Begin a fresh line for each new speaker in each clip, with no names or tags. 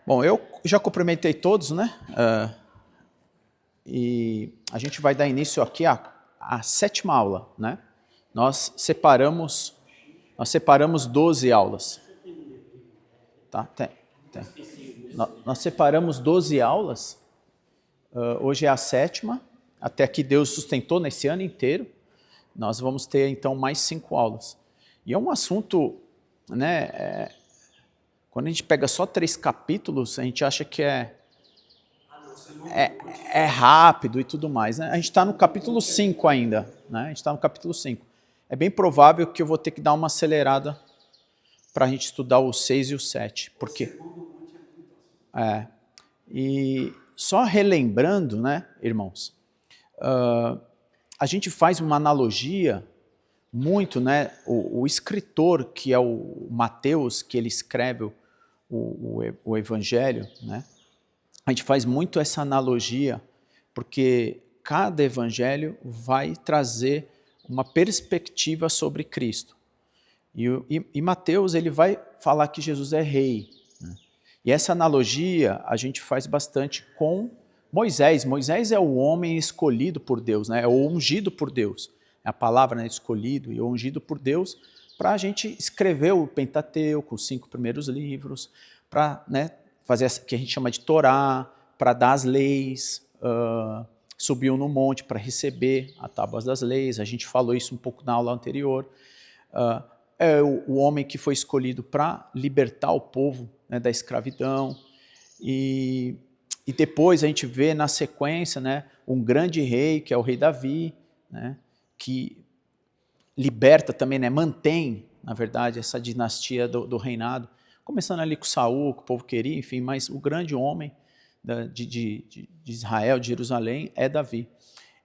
Bom, eu já cumprimentei todos, né? E a gente vai dar início aqui à sétima aula, né? Nós separamos 12 aulas. Tá? Tem. Nós separamos 12 aulas. Hoje é a sétima. Até aqui Deus sustentou nesse ano inteiro. Nós vamos ter, então, mais 5 aulas. E é um assunto, né? Quando a gente pega só 3 capítulos, a gente acha que é rápido e tudo mais, né? A gente está no capítulo 5 ainda, né? A gente está no capítulo 5. É bem provável que eu vou ter que dar uma acelerada para a gente estudar o 6 e o 7. Por quê? E só relembrando, né, irmãos, a gente faz uma analogia muito, né? O escritor, que é o Mateus, que ele escreve o Evangelho, né? A gente faz muito essa analogia, porque cada evangelho vai trazer uma perspectiva sobre Cristo. E Mateus, ele vai falar que Jesus é rei, né? E essa analogia a gente faz bastante com Moisés. Moisés é o homem escolhido por Deus, né? É o ungido por Deus. É a palavra, né? Escolhido e ungido por Deus para a gente escrever o Pentateuco, os 5 primeiros livros, para, né, fazer o que a gente chama de Torá, para dar as leis, subiu no monte para receber a tábua das leis, a gente falou isso um pouco na aula anterior. É o homem que foi escolhido para libertar o povo, né, da escravidão, e depois a gente vê na sequência, né, um grande rei, que é o rei Davi, né, que liberta também, né, mantém, na verdade, essa dinastia do reinado, começando ali com Saul, que o povo queria, enfim, mas o grande homem de Israel, de Jerusalém, é Davi.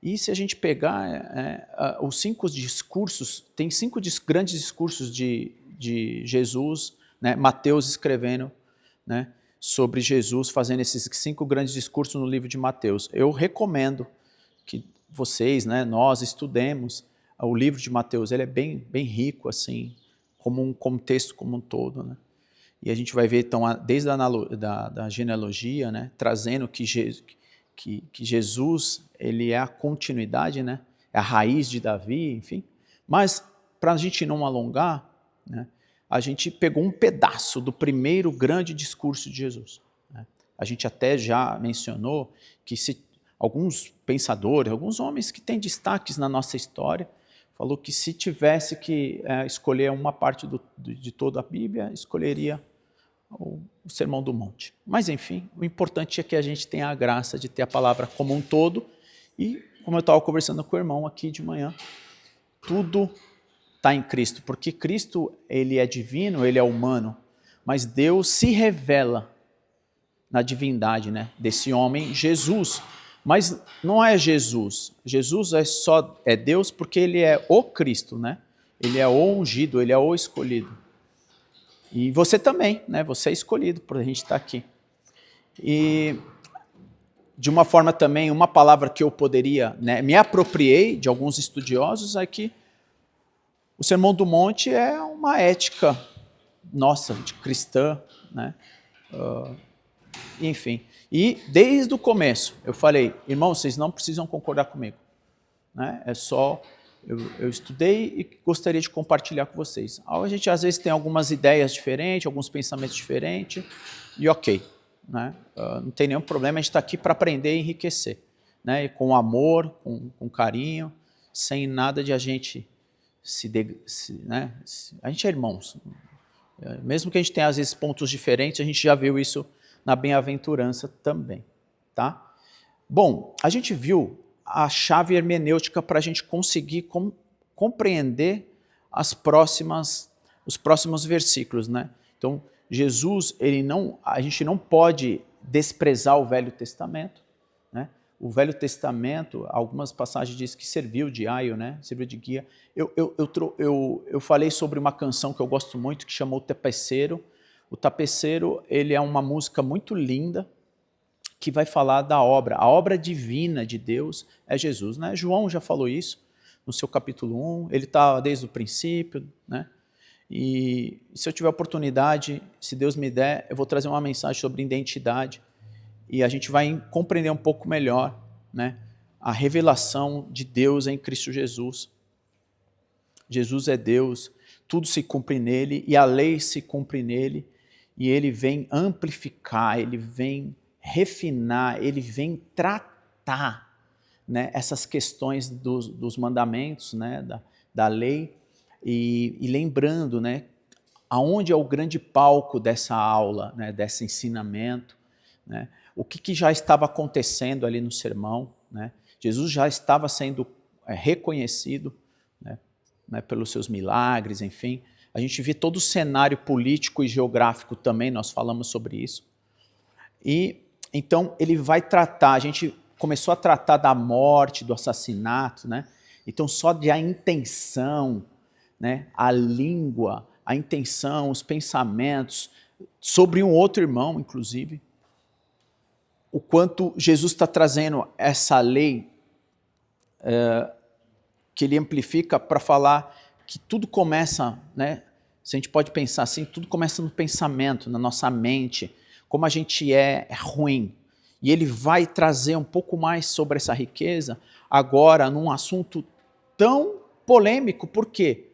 E se a gente pegar os 5 discursos, tem 5 grandes discursos de Jesus, né, Mateus escrevendo, né, sobre Jesus, fazendo esses 5 grandes discursos no livro de Mateus. Eu recomendo que vocês, né, nós estudemos o livro de Mateus. Ele é bem rico, assim, como um contexto como um todo, né? E a gente vai ver, então, desde da genealogia, né, trazendo que Jesus, ele é a continuidade, né, é a raiz de Davi, enfim. Mas, para a gente não alongar, né, a gente pegou um pedaço do primeiro grande discurso de Jesus, né? A gente até já mencionou que alguns pensadores, alguns homens que têm destaques na nossa história, falou que se tivesse que escolher uma parte de toda a Bíblia, escolheria o Sermão do Monte. Mas, enfim, o importante é que a gente tenha a graça de ter a palavra como um todo, e, como eu estava conversando com o irmão aqui de manhã, tudo está em Cristo, porque Cristo, ele é divino, ele é humano, mas Deus se revela na divindade, né, desse homem, Jesus. Mas não é Jesus. Jesus é Deus porque ele é o Cristo, né? Ele é o ungido, ele é o escolhido. E você também, né? Você é escolhido por a gente estar aqui. E, de uma forma também, uma palavra que eu poderia, né, me apropriei de alguns estudiosos é que o Sermão do Monte é uma ética nossa, de cristã, né? Enfim. E desde o começo eu falei, irmãos, vocês não precisam concordar comigo, né? É só, eu estudei e gostaria de compartilhar com vocês. A gente às vezes tem algumas ideias diferentes, alguns pensamentos diferentes, e ok, né? Não tem nenhum problema, a gente está aqui para aprender e enriquecer, né? E com amor, com carinho, sem nada de a gente né? A gente é irmãos. Mesmo que a gente tenha às vezes pontos diferentes, a gente já viu isso na bem-aventurança também, tá? Bom, a gente viu a chave hermenêutica para a gente conseguir compreender os próximos versículos, né? Então, Jesus, a gente não pode desprezar o Velho Testamento, né? O Velho Testamento, algumas passagens dizem que serviu de aio, né? Serviu de guia. Eu falei sobre uma canção que eu gosto muito, que chamou O Tapeceiro. O Tapeceiro, ele é uma música muito linda, que vai falar da obra. A obra divina de Deus é Jesus, né? João já falou isso no seu capítulo 1, ele está desde o princípio, né? E se eu tiver oportunidade, se Deus me der, eu vou trazer uma mensagem sobre identidade e a gente vai compreender um pouco melhor, né, a revelação de Deus em Cristo Jesus. Jesus é Deus, tudo se cumpre nele e a lei se cumpre nele e ele vem amplificar, ele vem refinar, ele vem tratar, né, essas questões dos mandamentos, né, da lei. E lembrando, né, aonde é o grande palco dessa aula, né, desse ensinamento, né, o que já estava acontecendo ali no sermão, né, Jesus já estava sendo reconhecido, né, pelos seus milagres, enfim. A gente vê todo o cenário político e geográfico também, nós falamos sobre isso. E então ele vai tratar, a gente começou a tratar da morte, do assassinato, né, então só de a intenção, né, a língua, a intenção, os pensamentos, sobre um outro irmão, inclusive, o quanto Jesus está trazendo essa lei que ele amplifica para falar que tudo começa, né, se a gente pode pensar assim, tudo começa no pensamento, na nossa mente, como a gente é ruim. E ele vai trazer um pouco mais sobre essa riqueza agora num assunto tão polêmico, por quê?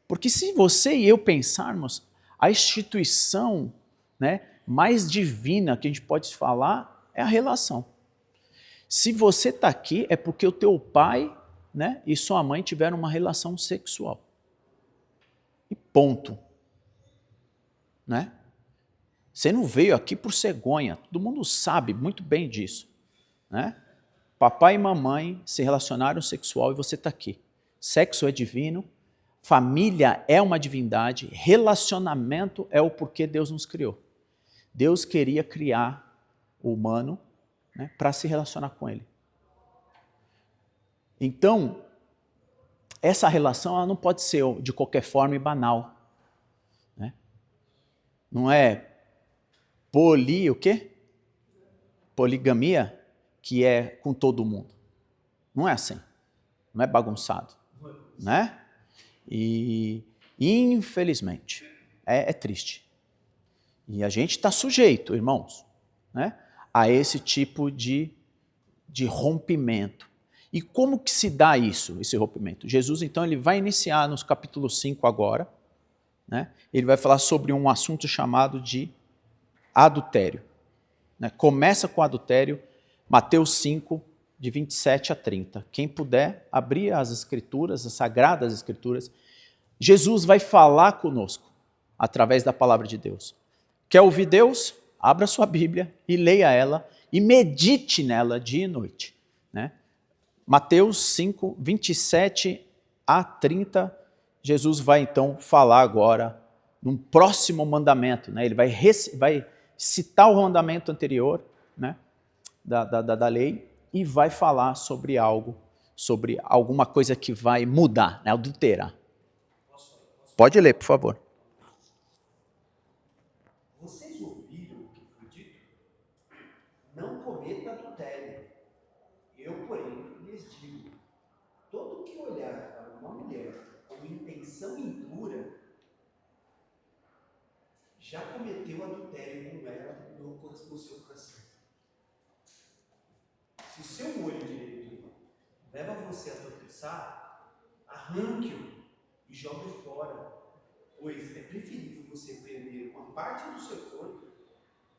Porque se você e eu pensarmos, a instituição, né, mais divina que a gente pode falar é a relação. Se você está aqui é porque o teu pai, né, e sua mãe tiveram uma relação sexual. E ponto. Né? Você não veio aqui por cegonha, todo mundo sabe muito bem disso. Né? Papai e mamãe se relacionaram sexual e você está aqui. Sexo é divino. Família é uma divindade, relacionamento é o porquê Deus nos criou. Deus queria criar o humano, né, para se relacionar com ele. Então, essa relação ela não pode ser de qualquer forma e banal. Né? Não é o quê? Poligamia, que é com todo mundo. Não é assim. Não é bagunçado. Né? E, infelizmente, é triste. E a gente está sujeito, irmãos, né, a esse tipo de rompimento. E como que se dá isso, esse rompimento? Jesus, então, ele vai iniciar nos capítulo 5 agora, né, ele vai falar sobre um assunto chamado de adultério. Né, começa com adultério, Mateus 5, de 27 a 30. Quem puder abrir as escrituras, as sagradas escrituras, Jesus vai falar conosco através da palavra de Deus. Quer ouvir Deus? Abra sua Bíblia e leia ela e medite nela dia e noite. Né? Mateus 5, 27 a 30, Jesus vai então falar agora num próximo mandamento. Né? Ele vai citar o mandamento anterior, né, da lei, e vai falar sobre algo, sobre alguma coisa que vai mudar, né, adulterar. Pode ler, por favor.
Vocês ouviram o que foi dito? Não cometa adultério. Eu, porém, lhes digo, todo que olhar para uma mulher com intenção impura, já cometeu adultério com ela no seu coração. Se o seu olho direito leva você a tropeçar, arranque-o e jogue fora, pois é preferível você perder uma parte do seu corpo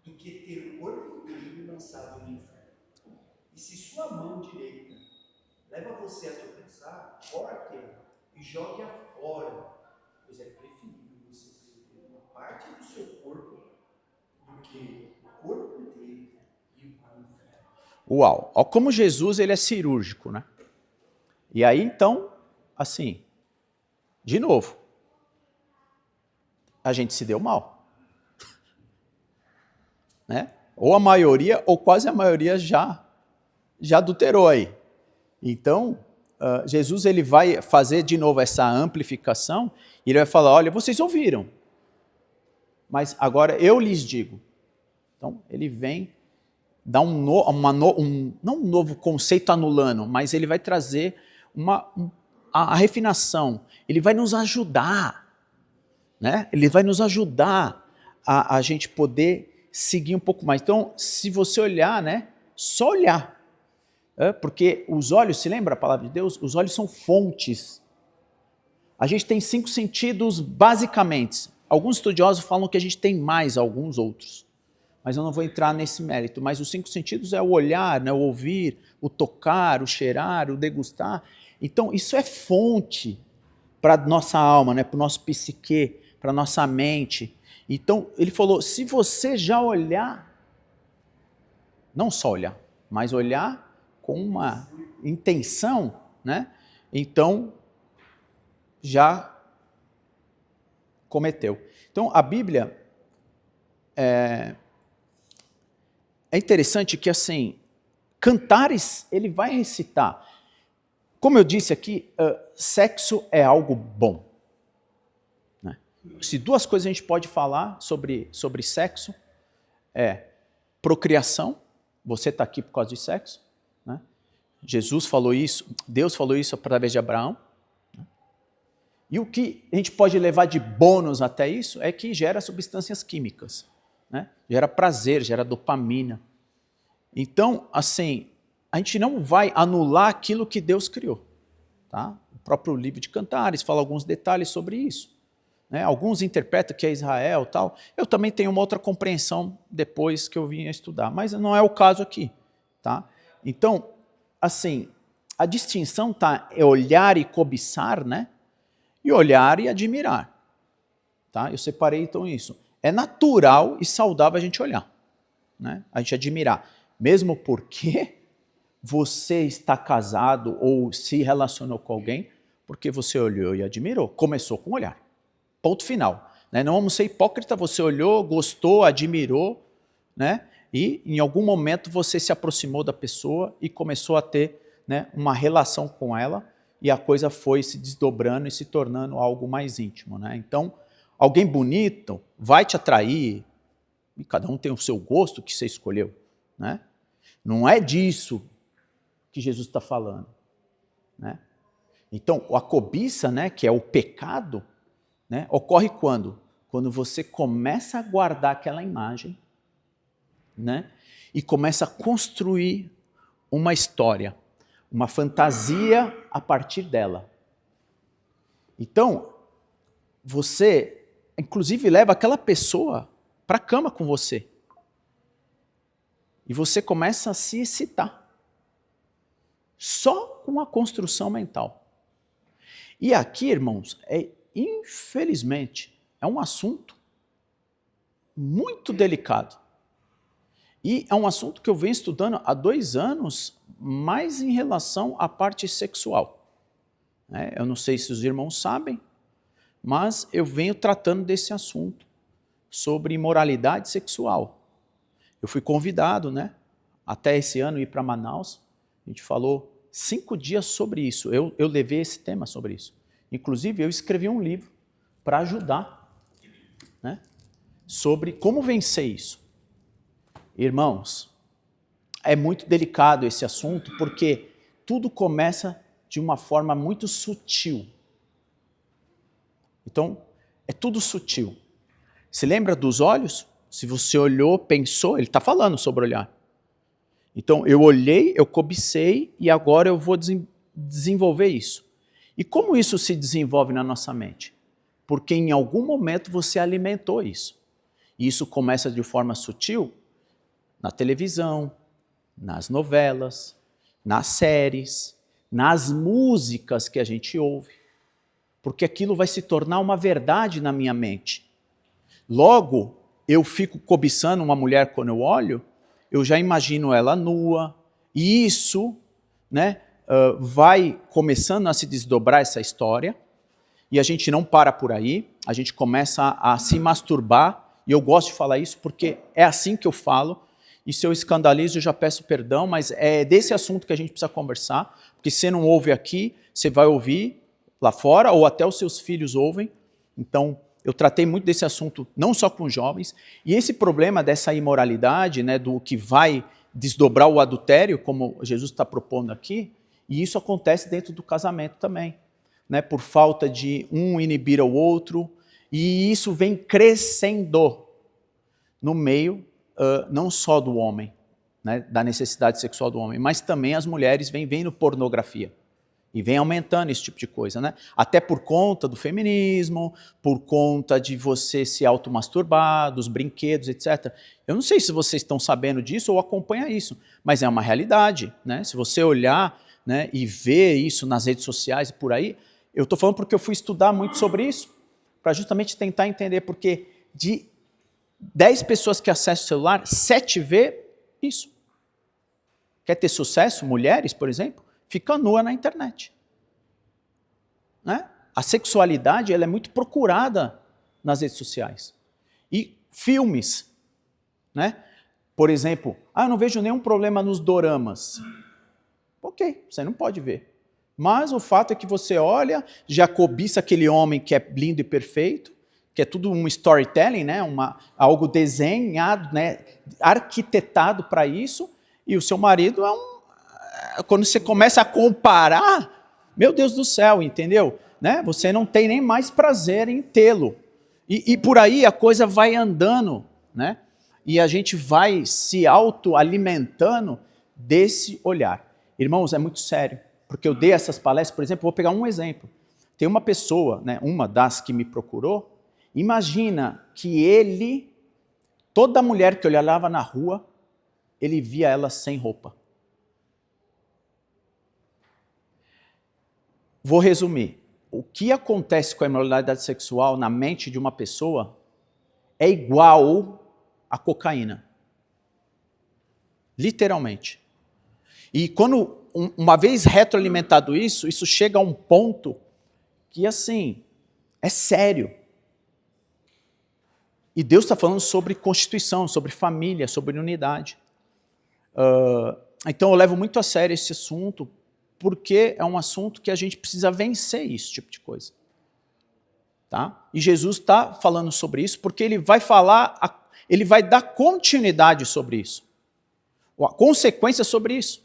do que ter o corpo inteiro lançado no inferno. E se sua mão direita leva você a tropeçar, corte-a e jogue-a fora, pois é preferível você perder uma parte do seu corpo do que o corpo inteiro ir para o inferno.
Uau! Ó, como Jesus ele é cirúrgico, né? E aí, então, assim, de novo, a gente se deu mal. Né? Ou a maioria, ou quase a maioria já adulterou aí. Então, Jesus ele vai fazer de novo essa amplificação e ele vai falar, olha, vocês ouviram, mas agora eu lhes digo. Então, ele vem dar não um novo conceito anulando, mas ele vai trazer a refinação, ele vai nos ajudar, né? Ele vai nos ajudar a gente poder seguir um pouco mais. Então, se você olhar, né? Só olhar. Porque os olhos, se lembra a palavra de Deus? Os olhos são fontes. A gente tem 5 sentidos basicamente. Alguns estudiosos falam que a gente tem mais alguns outros. Mas eu não vou entrar nesse mérito. Mas os 5 sentidos é o olhar, né? O ouvir, o tocar, o cheirar, o degustar. Então, isso é fonte para a nossa alma, né? Para o nosso psique, para a nossa mente. Então, ele falou, se você já olhar, não só olhar, mas olhar com uma intenção, né? Então, já cometeu. Então, a Bíblia é interessante que, assim, Cantares, ele vai recitar. Como eu disse aqui, sexo é algo bom. Né? Se 2 coisas a gente pode falar sobre sexo, é procriação, você está aqui por causa de sexo, né? Jesus falou isso, Deus falou isso através de Abraão. Né? E o que a gente pode levar de bônus até isso é que gera substâncias químicas, né? Gera prazer, gera dopamina. Então, assim, a gente não vai anular aquilo que Deus criou. Tá? O próprio livro de Cantares fala alguns detalhes sobre isso. Né? Alguns interpretam que é Israel e tal. Eu também tenho uma outra compreensão depois que eu vim a estudar, mas não é o caso aqui. Tá? Então, assim, a distinção é olhar e cobiçar, né? E olhar e admirar. Tá? Eu separei então isso. É natural e saudável a gente olhar, né? A gente admirar. Mesmo porque você está casado ou se relacionou com alguém porque você olhou e admirou. Começou com olhar. Ponto final. Né? Não vamos ser hipócrita, você olhou, gostou, admirou, né? E em algum momento você se aproximou da pessoa e começou a ter, né, uma relação com ela e a coisa foi se desdobrando e se tornando algo mais íntimo. Né? Então, alguém bonito vai te atrair e cada um tem o seu gosto que você escolheu. Né? Não é disso que Jesus está falando. Né? Então, a cobiça, né, que é o pecado, né, ocorre quando? Quando você começa a guardar aquela imagem, né, e começa a construir uma história, uma fantasia a partir dela. Então, você, inclusive, leva aquela pessoa para a cama com você. E você começa a se excitar. Só com a construção mental. E aqui, irmãos, infelizmente, é um assunto muito delicado. E é um assunto que eu venho estudando há 2 anos, mais em relação à parte sexual. Eu não sei se os irmãos sabem, mas eu venho tratando desse assunto, sobre imoralidade sexual. Eu fui convidado, né, até esse ano ir para Manaus. A gente falou 5 dias sobre isso. Eu levei esse tema sobre isso. Inclusive, eu escrevi um livro para ajudar, né, sobre como vencer isso. Irmãos, é muito delicado esse assunto porque tudo começa de uma forma muito sutil. Então, é tudo sutil. Se lembra dos olhos? Se você olhou, pensou, ele está falando sobre olhar. Então, eu olhei, eu cobicei e agora eu vou desenvolver isso. E como isso se desenvolve na nossa mente? Porque em algum momento você alimentou isso. E isso começa de forma sutil na televisão, nas novelas, nas séries, nas músicas que a gente ouve. Porque aquilo vai se tornar uma verdade na minha mente. Logo, eu fico cobiçando uma mulher quando eu olho, eu já imagino ela nua, e isso, né, vai começando a se desdobrar essa história, e a gente não para por aí, a gente começa a se masturbar, e eu gosto de falar isso porque é assim que eu falo, e se eu escandalizo eu já peço perdão, mas é desse assunto que a gente precisa conversar, porque se você não ouve aqui, você vai ouvir lá fora, ou até os seus filhos ouvem. Então, eu tratei muito desse assunto, não só com jovens, e esse problema dessa imoralidade, né, do que vai desdobrar o adultério, como Jesus está propondo aqui, e isso acontece dentro do casamento também, né, por falta de um inibir ao outro, E isso vem crescendo no meio não só do homem, né, da necessidade sexual do homem, mas também as mulheres vêm vendo pornografia. E vem aumentando esse tipo de coisa, né? Até por conta do feminismo, por conta de você se automasturbar, dos brinquedos, etc. Eu não sei se vocês estão sabendo disso ou acompanham isso, mas é uma realidade, né? Se você olhar, né, e ver isso nas redes sociais e por aí, eu estou falando porque eu fui estudar muito sobre isso, para justamente tentar entender, porque de 10 pessoas que acessam o celular, 7 vê isso. Quer ter sucesso? Mulheres, por exemplo, fica nua na internet. Né? A sexualidade ela é muito procurada nas redes sociais. E filmes. Né? Por exemplo, eu não vejo nenhum problema nos doramas. Ok, você não pode ver. Mas o fato é que você olha, já cobiça aquele homem que é lindo e perfeito, que é tudo um storytelling, né? Algo desenhado, né? Arquitetado para isso, e o seu marido quando você começa a comparar, meu Deus do céu, entendeu? Né? Você não tem nem mais prazer em tê-lo. E por aí a coisa vai andando, né? E a gente vai se autoalimentando desse olhar. Irmãos, é muito sério, porque eu dei essas palestras, por exemplo, vou pegar um exemplo. Tem uma pessoa, né, uma das que me procurou, imagina que toda mulher que eu olhava na rua, ele via ela sem roupa. Vou resumir. O que acontece com a imoralidade sexual na mente de uma pessoa é igual a cocaína. Literalmente. E quando, uma vez retroalimentado isso chega a um ponto que, assim, é sério. E Deus está falando sobre constituição, sobre família, sobre unidade. Então eu levo muito a sério esse assunto, porque é um assunto que a gente precisa vencer esse tipo de coisa. Tá? E Jesus está falando sobre isso porque ele vai ele vai dar continuidade sobre isso. A consequência sobre isso,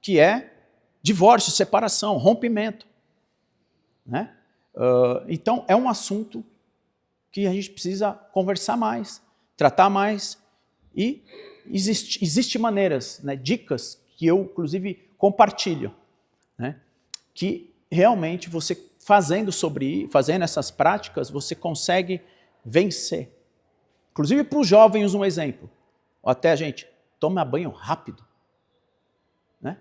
que é divórcio, separação, rompimento. Né? Então é um assunto que a gente precisa conversar mais, tratar mais, e existem maneiras, né, dicas que eu, inclusive, compartilho, né, que realmente você fazendo essas práticas, você consegue vencer. Inclusive para os jovens um exemplo, ou até a gente, toma banho rápido, né?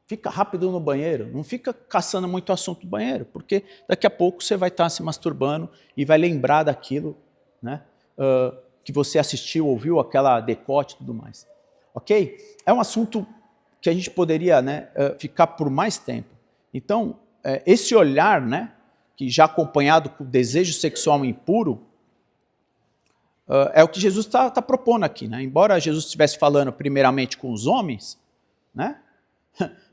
Fica rápido no banheiro, não fica caçando muito assunto do banheiro, porque daqui a pouco você vai estar se masturbando e vai lembrar daquilo, né, que você assistiu, ouviu, aquela decote e tudo mais. Ok? É um assunto que a gente poderia, né, ficar por mais tempo. Então, esse olhar, né, que já acompanhado com o desejo sexual impuro, é o que Jesus está propondo aqui. Né? Embora Jesus estivesse falando primeiramente com os homens, né,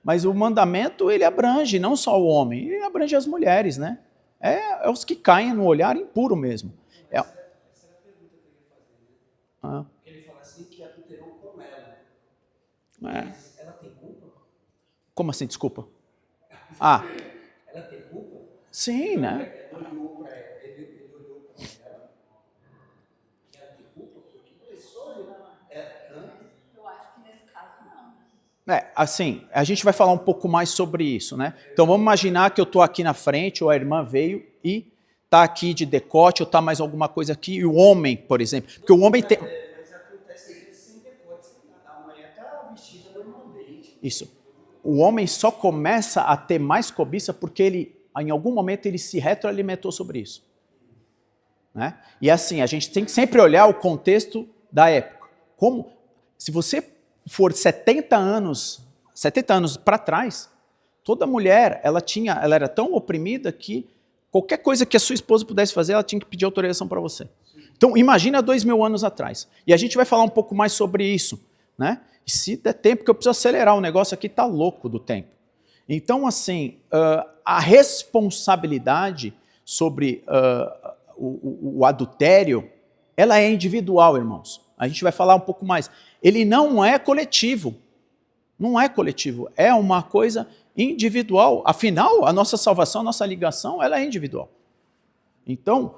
mas o mandamento ele abrange não só o homem, ele abrange as mulheres. Né? É os que caem no olhar impuro mesmo.
Essa era a pergunta que eu ia fazer. Né? Ele fala assim que adulterou com ela. Mas ela tem culpa?
Como assim, desculpa?
Ela tem culpa?
Sim, né?
Ele olhou para ela. Ela tem culpa? Porque pessoa,
eu acho que nesse caso não.
Assim, a gente vai falar um pouco mais sobre isso, né? Então vamos imaginar que eu estou aqui na frente, ou a irmã veio e está aqui de decote, ou está mais alguma coisa aqui, e o homem, por exemplo, porque o homem tem...
Mas acontece às vezes sem decote, a mulher está vestida normalmente.
Isso. O homem só começa a ter mais cobiça porque ele, em algum momento, ele se retroalimentou sobre isso. Né? E assim, a gente tem que sempre olhar o contexto da época. Se você for 70 anos para trás, toda mulher, ela era tão oprimida que qualquer coisa que a sua esposa pudesse fazer, ela tinha que pedir autorização para você. Então, imagina 2000 anos atrás. E a gente vai falar um pouco mais sobre isso, né? E se der tempo, que eu preciso acelerar, o negócio aqui está louco do tempo. Então, assim, a responsabilidade sobre o adultério, ela é individual, irmãos. A gente vai falar um pouco mais. Ele não é coletivo. Não é coletivo. É uma coisa individual. Afinal, a nossa salvação, a nossa ligação, ela é individual. Então,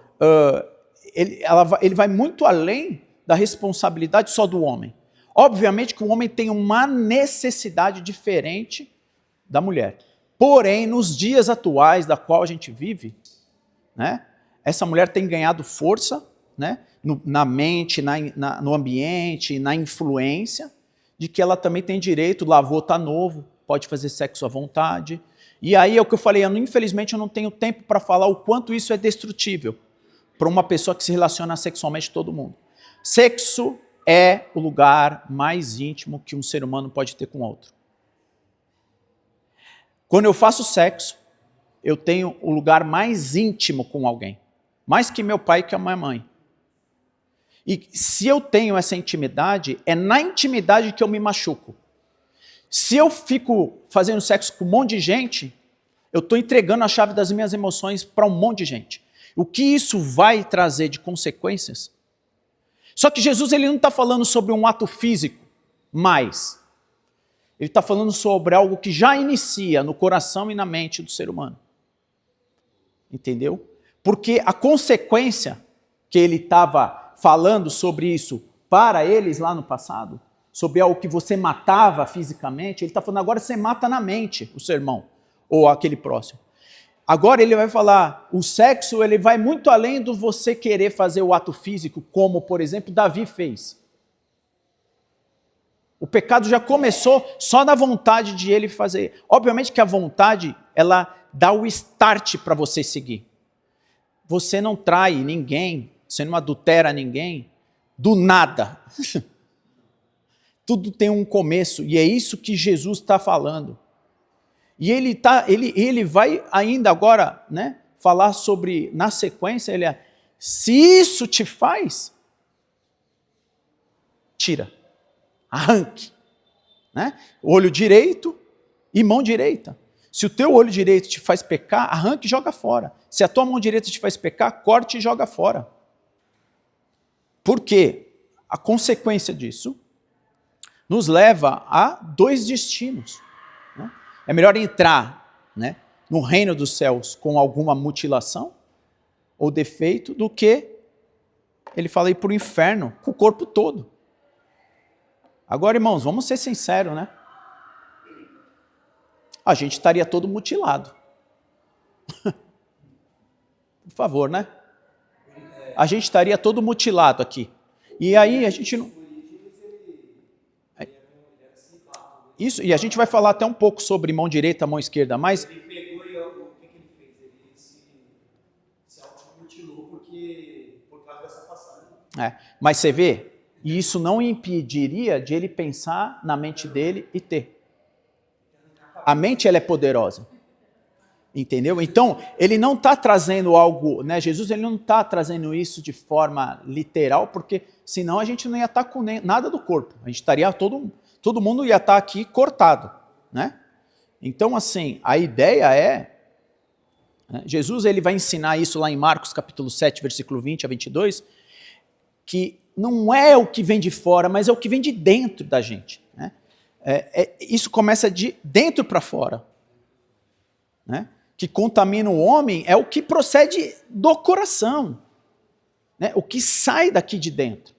ele vai muito além da responsabilidade só do homem. Obviamente que o homem tem uma necessidade diferente da mulher. Porém, nos dias atuais da qual a gente vive, né, essa mulher tem ganhado força, né, na mente, no ambiente, na influência, de que ela também tem direito, lavou, tá novo, pode fazer sexo à vontade. E aí é o que eu falei, infelizmente eu não tenho tempo para falar o quanto isso é destrutível para uma pessoa que se relaciona sexualmente com todo mundo. Sexo é o lugar mais íntimo que um ser humano pode ter com outro. Quando eu faço sexo, eu tenho o lugar mais íntimo com alguém. Mais que meu pai e que a minha mãe. E se eu tenho essa intimidade, é na intimidade que eu me machuco. Se eu fico fazendo sexo com um monte de gente, eu estou entregando a chave das minhas emoções para um monte de gente. O que isso vai trazer de consequências? Só que Jesus ele não está falando sobre um ato físico, mas ele está falando sobre algo que já inicia no coração e na mente do ser humano. Entendeu? Porque a consequência que ele estava falando sobre isso para eles lá no passado, sobre algo que você matava fisicamente, ele está falando agora você mata na mente o seu irmão ou aquele próximo. Agora ele vai falar, o sexo ele vai muito além do você querer fazer o ato físico, como por exemplo Davi fez. O pecado já começou só na vontade de ele fazer. Obviamente que a vontade, ela dá o start para você seguir. Você não trai ninguém, você não adultera ninguém, do nada. Tudo tem um começo, e é isso que Jesus está falando. E ele vai ainda agora, né, falar sobre, na sequência, se isso te faz, tira, arranque. Né? Olho direito e mão direita. Se o teu olho direito te faz pecar, arranque e joga fora. Se a tua mão direita te faz pecar, corte e joga fora. Por quê? A consequência disso nos leva a dois destinos. Né? É melhor entrar, né, no reino dos céus com alguma mutilação ou defeito do que, ele fala, ir para o inferno com o corpo todo. Agora, irmãos, vamos ser sinceros, né? A gente estaria todo mutilado. Por favor, né? A gente estaria todo mutilado aqui. E aí a gente não... Isso, e a gente vai falar até um pouco sobre mão direita, mão esquerda, mas...
Ele pegou e o que ele fez? Ele se automutilou por causa dessa passagem.
Mas você vê, e isso não impediria de ele pensar na mente dele e ter. A mente ela é poderosa. Entendeu? Então, ele não está trazendo algo, né? Jesus ele não está trazendo isso de forma literal, porque senão a gente não ia estar com nada do corpo. A gente estaria, todo mundo ia estar aqui cortado, né? Então, assim, a ideia é, né, Jesus ele vai ensinar isso lá em Marcos capítulo 7, versículo 20 a 22, que não é o que vem de fora, mas é o que vem de dentro da gente. Né? Isso começa de dentro para fora. Né? Que contamina o homem é o que procede do coração. Né? O que sai daqui de dentro.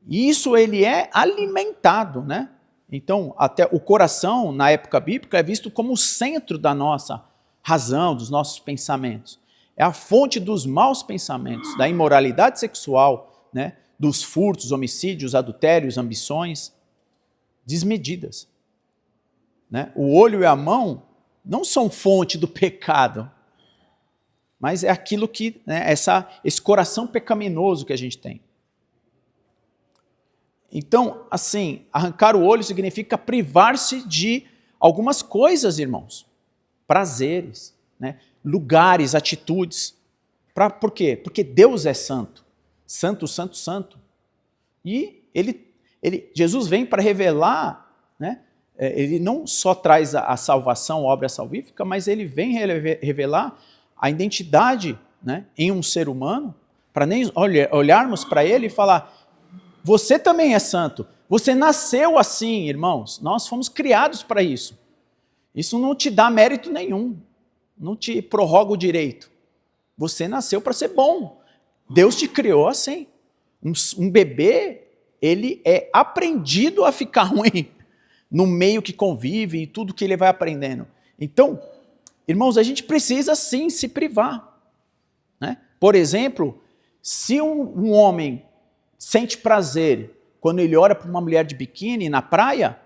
E isso ele é alimentado. Né? Então, até o coração, na época bíblica, é visto como o centro da nossa razão, dos nossos pensamentos. É a fonte dos maus pensamentos, da imoralidade sexual, né? Dos furtos, homicídios, adultérios, ambições desmedidas. Né? O olho e a mão não são fonte do pecado, mas é aquilo que, né, esse coração pecaminoso que a gente tem. Então, assim, arrancar o olho significa privar-se de algumas coisas, irmãos. Prazeres, né? Lugares, atitudes. Por quê? Porque Deus é santo. Santo, santo, santo. E Jesus vem para revelar, né? Ele não só traz a salvação, a obra salvífica, mas ele vem revelar a identidade, né, em um ser humano, para nem olharmos para ele e falar, você também é santo, você nasceu assim, irmãos, nós fomos criados para isso. Isso não te dá mérito nenhum, não te prorroga o direito. Você nasceu para ser bom. Deus te criou assim. Um bebê, ele é aprendido a ficar ruim no meio que convive e tudo que ele vai aprendendo. Então, irmãos, a gente precisa sim se privar, né? Por exemplo, se um homem sente prazer quando ele olha para uma mulher de biquíni na praia,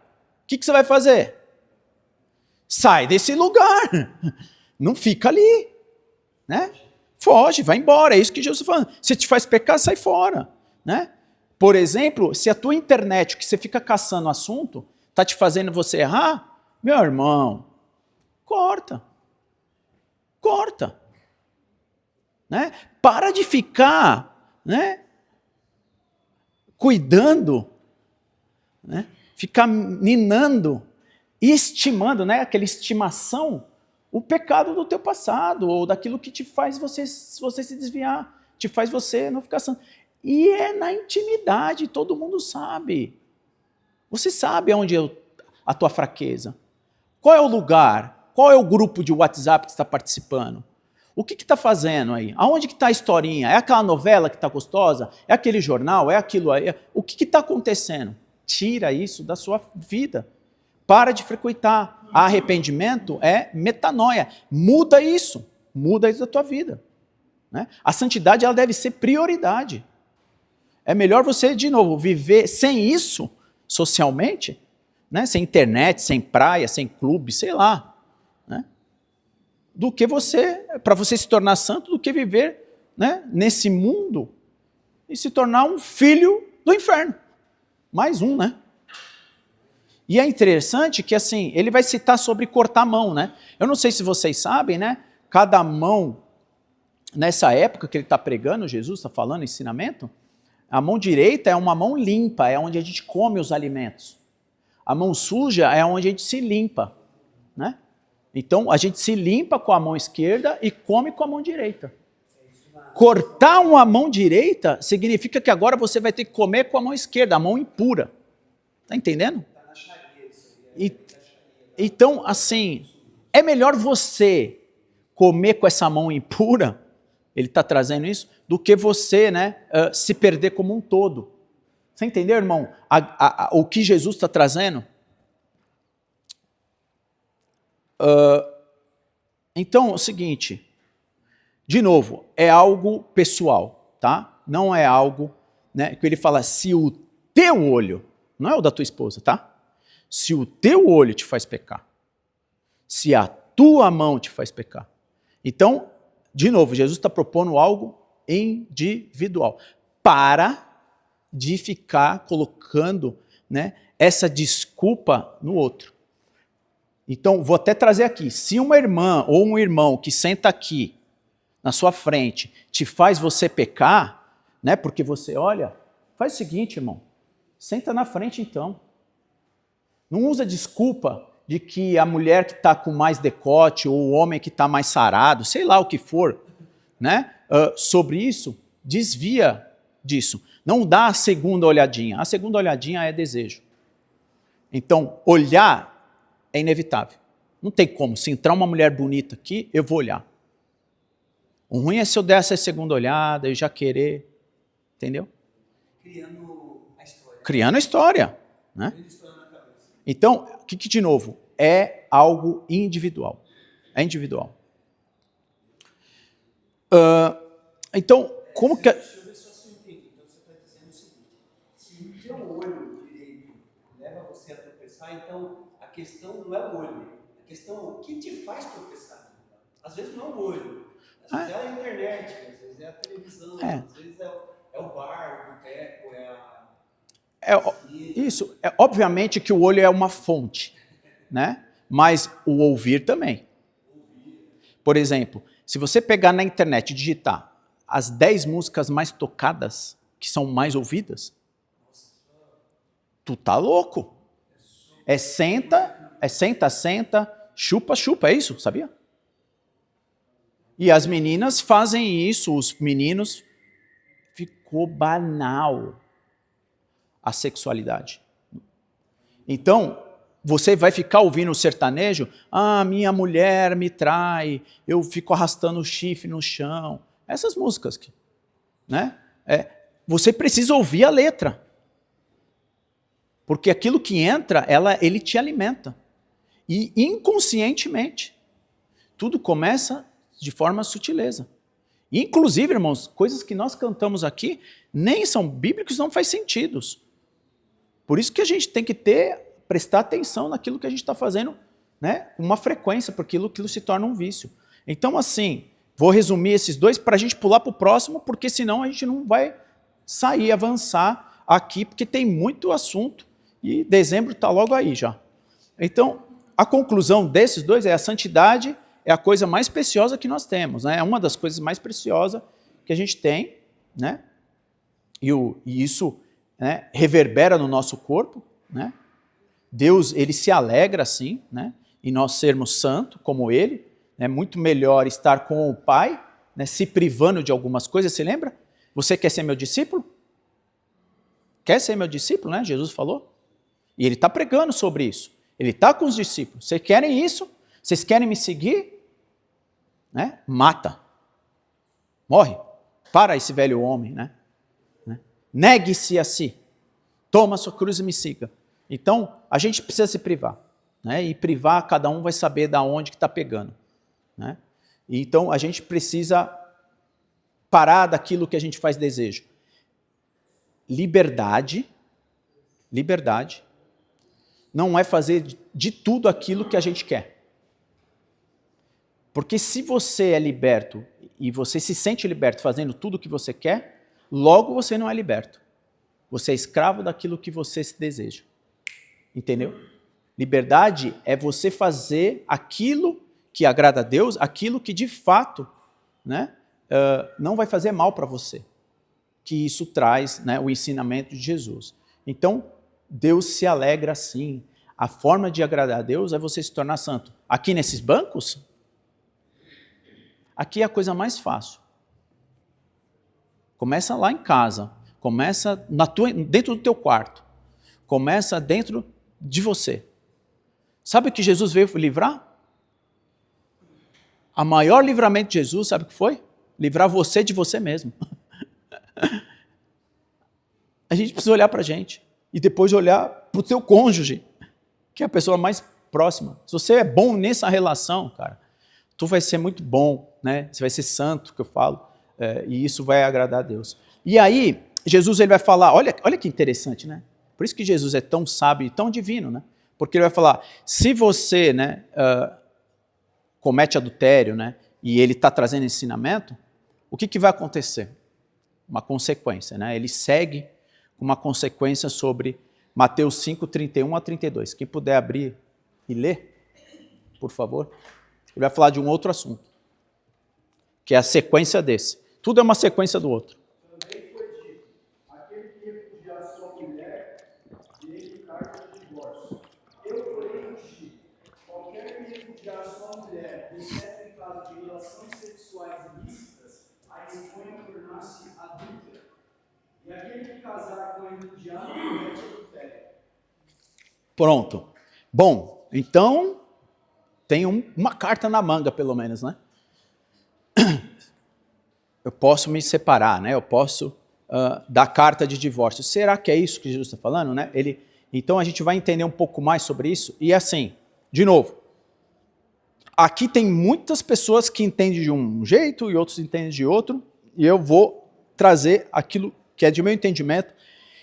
o que você vai fazer? Sai desse lugar, não fica ali, né? Foge, vai embora, é isso que Jesus está falando. Se te faz pecar, sai fora, né? Por exemplo, se a tua internet, que você fica caçando assunto, está te fazendo você errar, meu irmão, corta. Corta. Né? Para de ficar, né, cuidando, né, ficar minando e estimando, né, aquela estimação, o pecado do teu passado, ou daquilo que te faz você se desviar, te faz você não ficar santo. E é na intimidade, todo mundo sabe. Você sabe onde é a tua fraqueza. Qual é o lugar? Qual é o grupo de WhatsApp que você está participando? O que está fazendo aí? Aonde que está a historinha? É aquela novela que está gostosa? É aquele jornal? É aquilo aí? O que está acontecendo? Tira isso da sua vida. Para de frequentar. Arrependimento é metanoia. Muda isso da tua vida. Né? A santidade ela deve ser prioridade. É melhor você, de novo, viver sem isso, socialmente, né? Sem internet, sem praia, sem clube, sei lá, né? Do que para você se tornar santo, do que viver, né, nesse mundo e se tornar um filho do inferno. Mais um, né? E é interessante que, assim, ele vai citar sobre cortar a mão, né? Eu não sei se vocês sabem, né? Cada mão, nessa época que ele está pregando, Jesus está falando ensinamento, a mão direita é uma mão limpa, é onde a gente come os alimentos. A mão suja é onde a gente se limpa, né? Então, a gente se limpa com a mão esquerda e come com a mão direita. Cortar uma mão direita significa que agora você vai ter que comer com a mão esquerda, a mão impura. Está entendendo? Então, assim, é melhor você comer com essa mão impura, ele está trazendo isso, do que você, né, se perder como um todo. Você entendeu, irmão? O que Jesus está trazendo? Então, é o seguinte, de novo, é algo pessoal, tá? Não é algo, né, que ele fala, se o teu olho, não é o da tua esposa, tá? Se o teu olho te faz pecar, se a tua mão te faz pecar. Então, de novo, Jesus está propondo algo individual. Para de ficar colocando, né, essa desculpa no outro. Então, vou até trazer aqui. Se uma irmã ou um irmão que senta aqui na sua frente te faz você pecar, né, porque você olha, faz o seguinte, irmão, senta na frente então. Não usa desculpa de que a mulher que está com mais decote ou o homem que está mais sarado, sei lá o que for, né, sobre isso, desvia disso. Não dá a segunda olhadinha. A segunda olhadinha é desejo. Então, olhar é inevitável. Não tem como. Se entrar uma mulher bonita aqui, eu vou olhar. O ruim é se eu der essa segunda olhada e já querer, entendeu? Criando a história. Né? Então, de novo, é algo individual. É individual. Então, como que...
Deixa eu ver se eu entendi. Então, você está dizendo o seguinte, se o teu olho direito leva você a tropeçar, então a questão não é o olho, a questão é o que te faz tropeçar. Às vezes não é o olho, às vezes é a internet, às vezes é a televisão, às vezes é o bar, o boteco, é a...
Isso, obviamente que o olho é uma fonte, né? Mas o ouvir também. Por exemplo, se você pegar na internet e digitar as 10 músicas mais tocadas, que são mais ouvidas, tu tá louco. É senta, chupa, chupa, é isso, sabia? E as meninas fazem isso, os meninos, ficou banal a sexualidade. Então, você vai ficar ouvindo o sertanejo, minha mulher me trai, eu fico arrastando o chifre no chão. Essas músicas aqui, né? Você precisa ouvir a letra. Porque aquilo que entra, ele te alimenta. E inconscientemente, tudo começa de forma sutileza. Inclusive, irmãos, coisas que nós cantamos aqui nem são bíblicos, não faz sentido. Por isso que a gente tem que prestar atenção naquilo que a gente está fazendo, né, com uma frequência, porque aquilo se torna um vício. Então, assim, vou resumir esses dois para a gente pular para o próximo, porque senão a gente não vai avançar aqui, porque tem muito assunto e dezembro está logo aí já. Então, a conclusão desses dois é a santidade é a coisa mais preciosa que nós temos, né? É uma das coisas mais preciosas que a gente tem, né? E isso, né, reverbera no nosso corpo, né? Deus, ele se alegra assim, né, em nós sermos santos como ele. É muito melhor estar com o Pai, né, se privando de algumas coisas. Você lembra? Você quer ser meu discípulo? Quer ser meu discípulo, né? Jesus falou. E ele está pregando sobre isso. Ele está com os discípulos. Vocês querem isso? Vocês querem me seguir? Né? Mata. Morre. Para esse velho homem, né? Negue-se a si. Toma a sua cruz e me siga. Então, a gente precisa se privar. Né? E privar, cada um vai saber de onde que está pegando. Né? Então, a gente precisa parar daquilo que a gente faz desejo. Liberdade não é fazer de tudo aquilo que a gente quer. Porque se você é liberto e você se sente liberto fazendo tudo o que você quer, logo você não é liberto. Você é escravo daquilo que você se deseja. Entendeu? Liberdade é você fazer aquilo que agrada a Deus, aquilo que de fato, né, não vai fazer mal para você. Que isso traz, né, o ensinamento de Jesus. Então, Deus se alegra assim. A forma de agradar a Deus é você se tornar santo. Aqui nesses bancos, aqui é a coisa mais fácil. Começa lá em casa, começa dentro do teu quarto, começa dentro de você. Sabe o que Jesus veio livrar? O maior livramento de Jesus, sabe o que foi? Livrar você de você mesmo. A gente precisa olhar para a gente e depois olhar para o teu cônjuge, que é a pessoa mais próxima. Se você é bom nessa relação, cara, tu vai ser muito bom, né? Você vai ser santo, que eu falo, e isso vai agradar a Deus. E aí, Jesus ele vai falar, olha que interessante, né? Por isso que Jesus é tão sábio e tão divino, né? Porque ele vai falar, se você, né, comete adultério, né, e ele está trazendo ensinamento, o que vai acontecer? Uma consequência, né? Ele segue uma consequência sobre Mateus 5, 31 a 32. Quem puder abrir e ler, por favor. Ele vai falar de um outro assunto, que é a sequência desse. Tudo é uma sequência do outro.
Também foi dito, aquele que repudiar sua mulher, dê-lhe carta de divórcio. Eu, porém, vos digo, qualquer que repudiar sua mulher, exceto em caso de relações sexuais ilícitas, a expõe a tornar-se adúltera. E aquele que casar com a repudiada, comete adultério.
Pronto. Bom, então tem uma carta na manga, pelo menos, né? Eu posso me separar, né? Eu posso dar carta de divórcio. Será que é isso que Jesus está falando, né? Então a gente vai entender um pouco mais sobre isso. E assim, de novo, aqui tem muitas pessoas que entendem de um jeito e outros entendem de outro. E eu vou trazer aquilo que é de meu entendimento.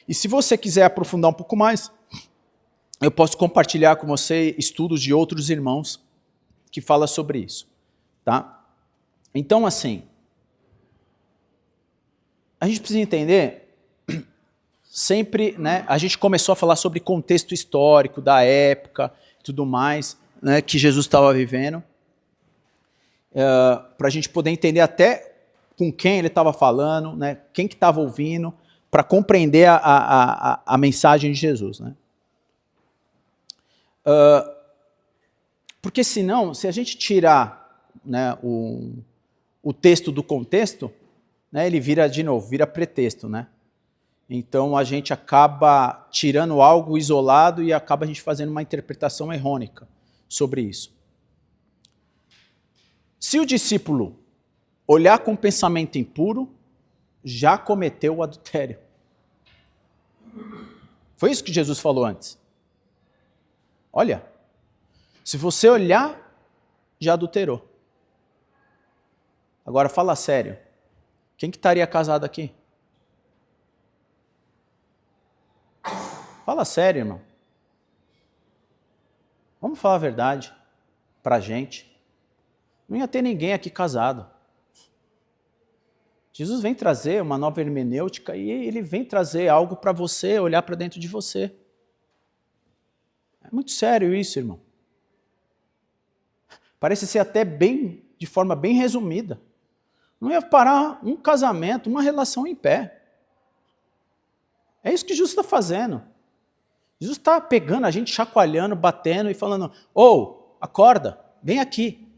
E se você quiser aprofundar um pouco mais, eu posso compartilhar com você estudos de outros irmãos que falam sobre isso, tá? Então, assim, a gente precisa entender, sempre, né, a gente começou a falar sobre contexto histórico da época e tudo mais, né, que Jesus estava vivendo, para a gente poder entender até com quem ele estava falando, né, quem que estava ouvindo, para compreender a mensagem de Jesus, né? Porque senão, se a gente tirar, né, o texto do contexto, né, ele vira de novo, vira pretexto, né? Então a gente acaba tirando algo isolado e acaba a gente fazendo uma interpretação errônea sobre isso. Se o discípulo olhar com pensamento impuro, já cometeu o adultério. Foi isso que Jesus falou antes. Olha, se você olhar, já adulterou. Agora fala sério. Quem que estaria casado aqui? Fala sério, irmão. Vamos falar a verdade pra gente. Não ia ter ninguém aqui casado. Jesus vem trazer uma nova hermenêutica e ele vem trazer algo para você olhar para dentro de você. É muito sério isso, irmão. Parece ser até bem, de forma bem resumida. Não ia parar um casamento, uma relação em pé. É isso que Jesus está fazendo. Jesus está pegando a gente, chacoalhando, batendo e falando, acorda, vem aqui.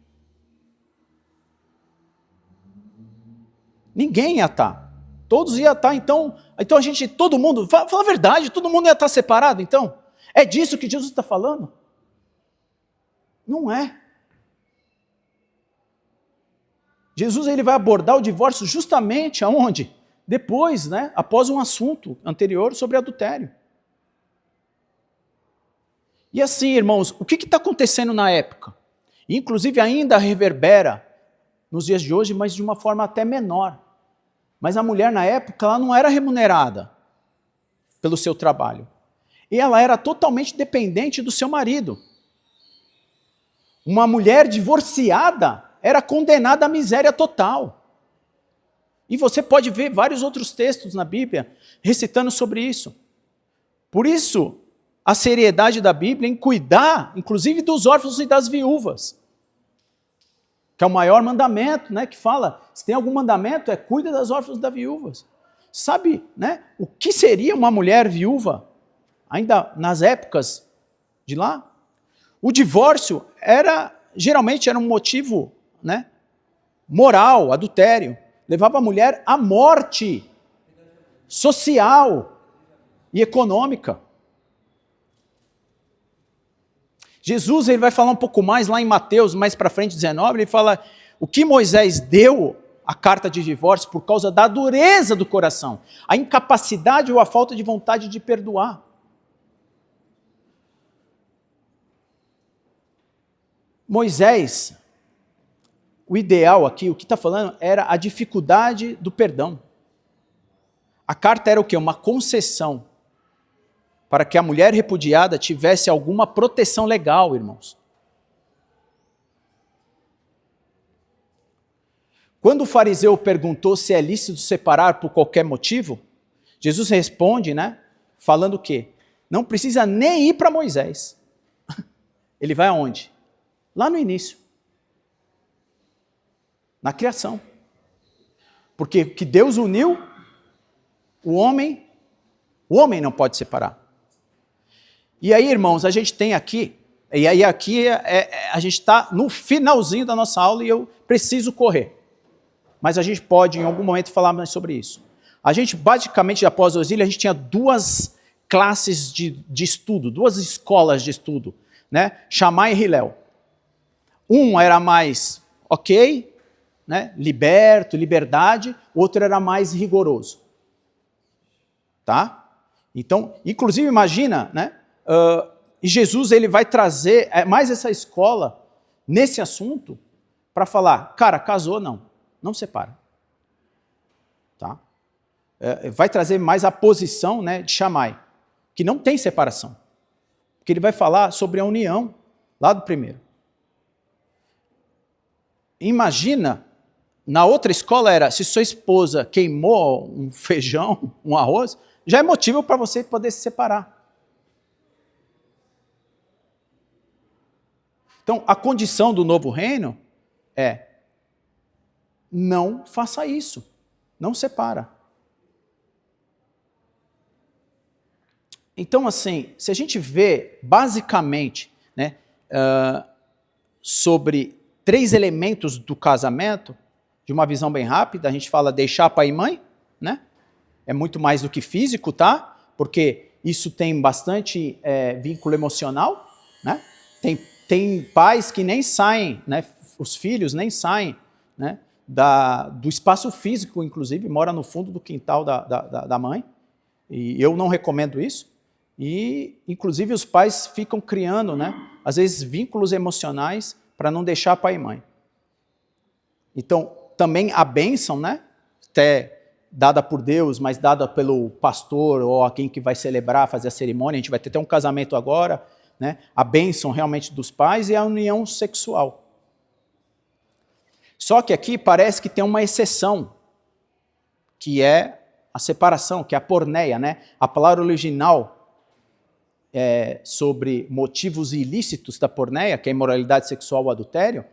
Ninguém ia estar. Todos iam estar, então a gente, todo mundo, fala a verdade, todo mundo ia estar separado, então? É disso que Jesus está falando? Não é. Jesus ele vai abordar o divórcio justamente aonde? Depois, após um assunto anterior sobre adultério. E assim, irmãos, o que está acontecendo na época? Inclusive ainda reverbera nos dias de hoje, mas de uma forma até menor. Mas a mulher na época, ela não era remunerada pelo seu trabalho. E ela era totalmente dependente do seu marido. Uma mulher divorciada era condenada à miséria total. E você pode ver vários outros textos na Bíblia recitando sobre isso. Por isso, a seriedade da Bíblia em cuidar, inclusive, dos órfãos e das viúvas. Que é o maior mandamento, que fala, se tem algum mandamento, cuida das órfãos e das viúvas. Sabe, o que seria uma mulher viúva, ainda nas épocas de lá? O divórcio geralmente era um motivo, moral, adultério. Levava a mulher à morte social e econômica. Jesus ele vai falar um pouco mais lá em Mateus, mais para frente, 19, ele fala o que Moisés deu a carta de divórcio por causa da dureza do coração, a incapacidade ou a falta de vontade de perdoar. Moisés, o ideal aqui, o que está falando, era a dificuldade do perdão. A carta era o quê? Uma concessão para que a mulher repudiada tivesse alguma proteção legal, irmãos. Quando o fariseu perguntou se é lícito separar por qualquer motivo, Jesus responde, falando o quê? Não precisa nem ir para Moisés. Ele vai aonde? Lá no início. Na criação. Porque que Deus uniu, o homem não pode separar. E aí, irmãos, a gente tem aqui, a gente está no finalzinho da nossa aula e eu preciso correr. Mas a gente pode, em algum momento, falar mais sobre isso. A gente, basicamente, após o exílio, a gente tinha duas classes de estudo, duas escolas de estudo, Shammai e Hillel. Um era mais, liberto, liberdade, o outro era mais rigoroso. Tá? Então, inclusive, imagina, e Jesus ele vai trazer mais essa escola nesse assunto para falar, cara, casou, não separa. Tá? Vai trazer mais a posição de Shammai, que não tem separação. Porque ele vai falar sobre a união lá do primeiro. Imagina, na outra escola era, se sua esposa queimou um feijão, um arroz, já é motivo para você poder se separar. Então, a condição do novo reino é, não faça isso, não separa. Então, assim, se a gente vê, basicamente, sobre 3 elementos do casamento, de uma visão bem rápida, a gente fala deixar pai e mãe, é muito mais do que físico, tá? Porque isso tem bastante vínculo emocional, né? Tem pais que nem saem, né? Os filhos nem saem, né? Do espaço físico, inclusive, mora no fundo do quintal da mãe, e eu não recomendo isso. E, inclusive, os pais ficam criando, né? Às vezes, vínculos emocionais para não deixar pai e mãe. Então, também a bênção, né? Até dada por Deus, mas dada pelo pastor ou alguém que vai celebrar, fazer a cerimônia, a gente vai ter até um casamento agora, né? A bênção realmente dos pais e a união sexual. Só que aqui parece que tem uma exceção, que é a separação, que é a porneia, né? A palavra original sobre motivos ilícitos da porneia, que é a imoralidade sexual ou adultério,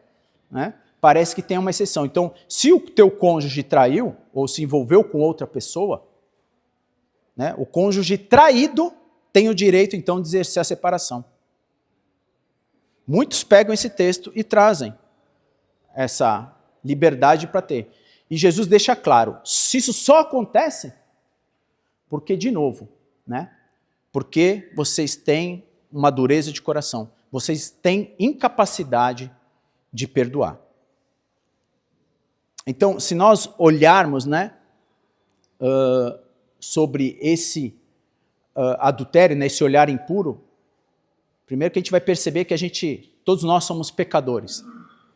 né? Parece que tem uma exceção. Então, se o teu cônjuge traiu ou se envolveu com outra pessoa, né, o cônjuge traído tem o direito, então, de exercer a separação. Muitos pegam esse texto e trazem essa liberdade para ter. E Jesus deixa claro, se isso só acontece, porque, de novo, né, porque vocês têm uma dureza de coração, vocês têm incapacidade de perdoar. Então, se nós olharmos, né, sobre esse adultério, né, esse olhar impuro, primeiro que a gente vai perceber que todos nós somos pecadores.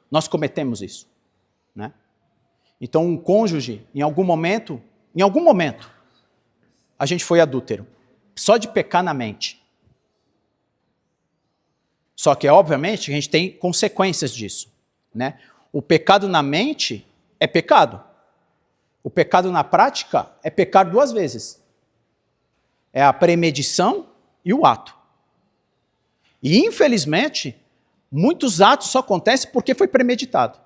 Nós cometemos isso, né? Então, um cônjuge, em algum momento, a gente foi adúltero. Só de pecar na mente. Só que, obviamente, a gente tem consequências disso, né? O pecado na mente é pecado. O pecado na prática é pecar 2 vezes. É a premedição e o ato. E, infelizmente, muitos atos só acontecem porque foi premeditado.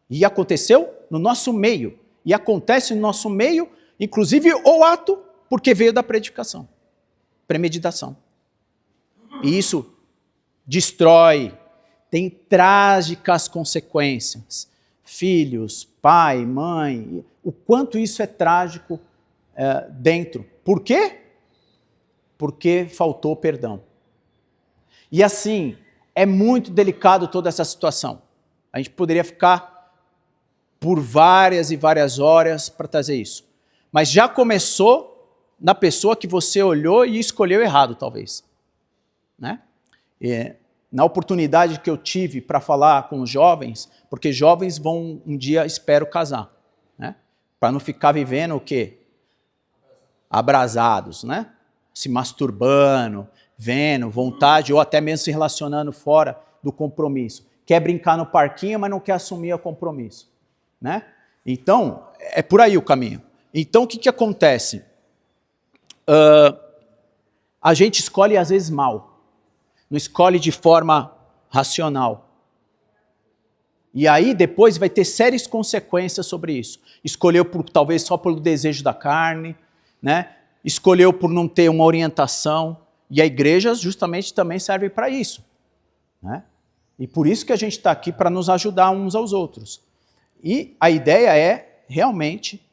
E aconteceu no nosso meio. E acontece no nosso meio, inclusive, o ato, porque veio da premeditação. E isso destrói, tem trágicas consequências. Filhos, pai, mãe, o quanto isso é trágico dentro. Por quê? Porque faltou perdão. E assim, é muito delicado toda essa situação. A gente poderia ficar por várias e várias horas para trazer isso. Mas já começou na pessoa que você olhou e escolheu errado, talvez. Né? Na oportunidade que eu tive para falar com os jovens, porque jovens vão um dia, espero, casar, né? Para não ficar vivendo o quê? Abrasados, né? Se masturbando, vendo, vontade, ou até mesmo se relacionando fora do compromisso. Quer brincar no parquinho, mas não quer assumir o compromisso, né? Então, é por aí o caminho. Então, o que acontece? A gente escolhe às vezes mal. Não escolhe de forma racional. E aí depois vai ter sérias consequências sobre isso. Escolheu talvez só pelo desejo da carne, né? Escolheu por não ter uma orientação. E a igreja justamente também serve para isso, né? E por isso que a gente está aqui, para nos ajudar uns aos outros. E a ideia é realmente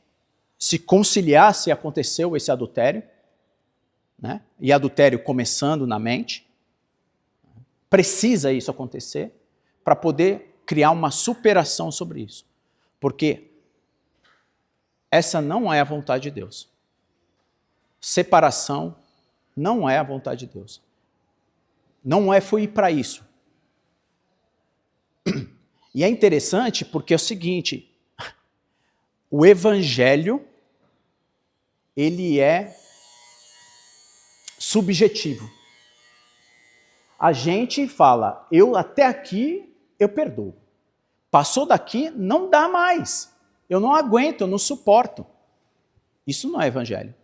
se conciliar se aconteceu esse adultério, né? E adultério começando na mente. Precisa isso acontecer para poder criar uma superação sobre isso. Porque essa não é a vontade de Deus. Separação não é a vontade de Deus. Não foi para isso. E é interessante porque é o seguinte, o evangelho, ele é subjetivo. A gente fala, até aqui eu perdoo. Passou daqui, não dá mais. Eu não aguento, eu não suporto. Isso não é evangelho.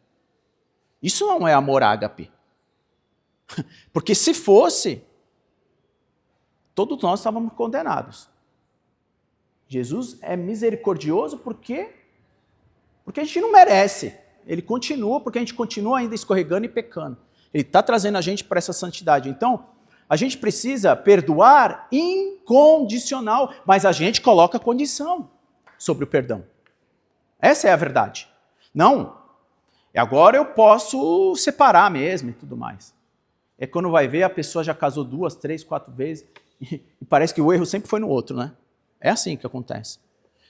Isso não é amor ágape. Porque se fosse, todos nós estávamos condenados. Jesus é misericordioso porque a gente não merece. Ele continua porque a gente continua ainda escorregando e pecando. Ele está trazendo a gente para essa santidade. Então, a gente precisa perdoar incondicional, mas a gente coloca condição sobre o perdão. Essa é a verdade. Não, E agora eu posso separar mesmo e tudo mais. É quando vai ver, a pessoa já casou 2, 3, 4 vezes e parece que o erro sempre foi no outro, né? É assim que acontece.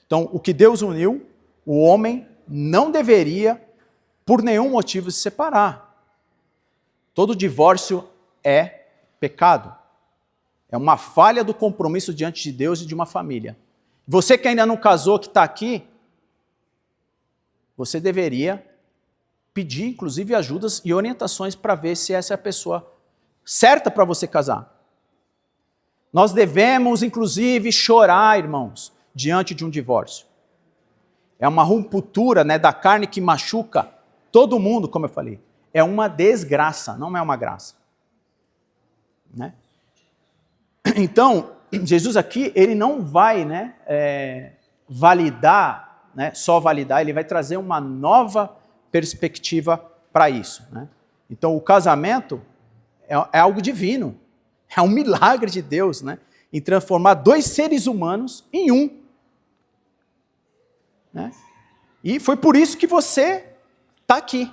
Então, o que Deus uniu, o homem não deveria, por nenhum motivo, se separar. Todo divórcio é pecado. É uma falha do compromisso diante de Deus e de uma família. Você que ainda não casou, que está aqui, você deveria pedir, inclusive, ajudas e orientações para ver se essa é a pessoa certa para você casar. Nós devemos, inclusive, chorar, irmãos, diante de um divórcio. É uma ruptura, né, da carne que machuca todo mundo, como eu falei. É uma desgraça, não é uma graça. Né? Então, Jesus aqui, ele não vai, né, validar, né, só validar, ele vai trazer uma nova perspectiva para isso. Né? Então, o casamento é algo divino, é um milagre de Deus, né, em transformar 2 seres humanos em um. Né? E foi por isso que você está aqui.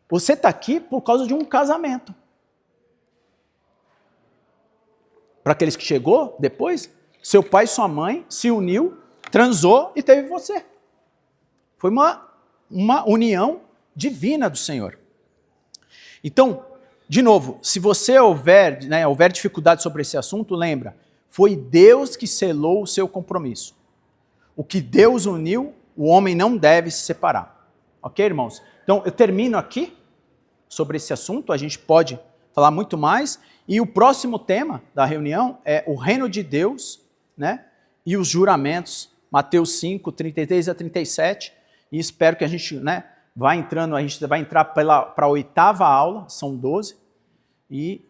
Você está aqui por causa de um casamento. Para aqueles que chegou depois, seu pai e sua mãe se uniu, transou e teve você. Foi uma união divina do Senhor. Então, de novo, se você houver dificuldade sobre esse assunto, lembra, foi Deus que selou o seu compromisso. O que Deus uniu, o homem não deve se separar. Ok, irmãos? Então, eu termino aqui sobre esse assunto, a gente pode falar muito mais, e o próximo tema da reunião é o reino de Deus, né, e os juramentos, Mateus 5, 33 a 37, e espero que a gente, né, a gente vai entrar para a 8ª aula, são 12, e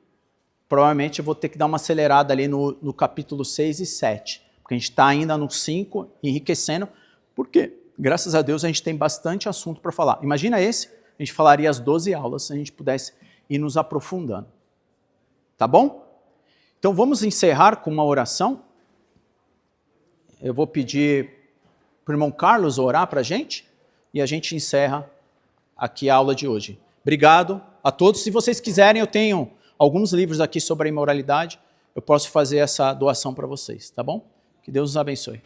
provavelmente eu vou ter que dar uma acelerada ali no capítulo 6 e 7, porque a gente está ainda no 5, enriquecendo, porque, graças a Deus, a gente tem bastante assunto para falar. Imagina esse, a gente falaria as 12 aulas, se a gente pudesse ir nos aprofundando. Tá bom? Então vamos encerrar com uma oração. Eu vou pedir para o irmão Carlos orar para a gente e a gente encerra aqui a aula de hoje. Obrigado a todos. Se vocês quiserem, eu tenho alguns livros aqui sobre a imoralidade. Eu posso fazer essa doação para vocês, tá bom? Que Deus os abençoe.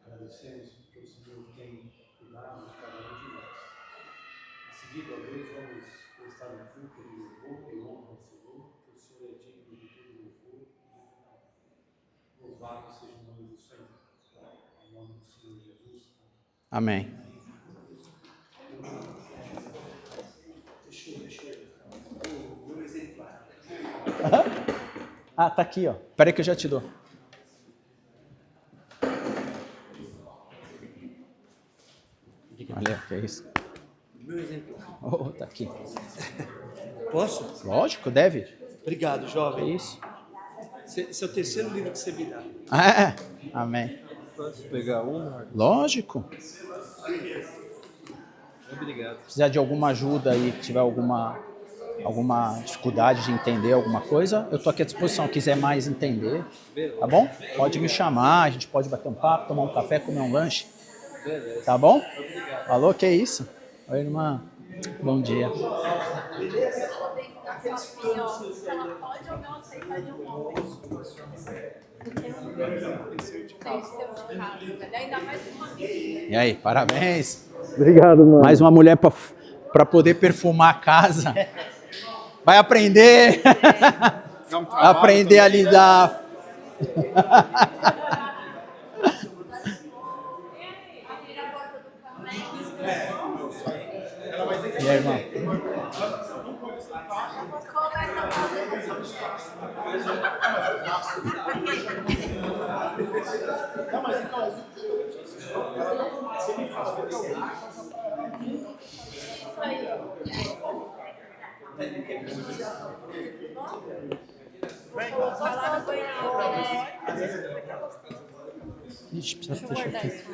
Agradecemos porque o Senhor tem cuidado de cada um de nós. Em seguida, a Deus, vamos prestar um culto de louvor e honra ao Senhor, que o Senhor é digno de todo louvor e louvado seja o nome do Senhor. Em nome do Senhor Jesus.
Amém.
Deixa eu. O meu exemplar.
Ah, tá aqui, ó. Espera aí que eu já te dou. Olha, que é isso?
Meu exemplar.
Oh, tá aqui.
Posso?
Lógico, deve.
Obrigado,
Que
jovem.
isso?
Esse é o terceiro livro que você me dá.
Amém.
Posso pegar um?
Lógico.
Obrigado.
Se precisar de alguma ajuda aí, tiver alguma dificuldade de entender alguma coisa, eu estou aqui à disposição. Quiser mais entender, tá bom? Pode me chamar, a gente pode bater um papo, tomar um café, comer um lanche.
Beleza.
Tá bom? Alô, que isso? Oi, irmã. Bom dia.
Ela pode ou não aceitar de um homem. Ainda mais com uma menina.
E aí, parabéns.
Obrigado, mano.
Mais uma mulher para poder perfumar a casa. Vai aprender. Aprender a lidar. E aí, irmão? Ixi, precisa fechar aqui.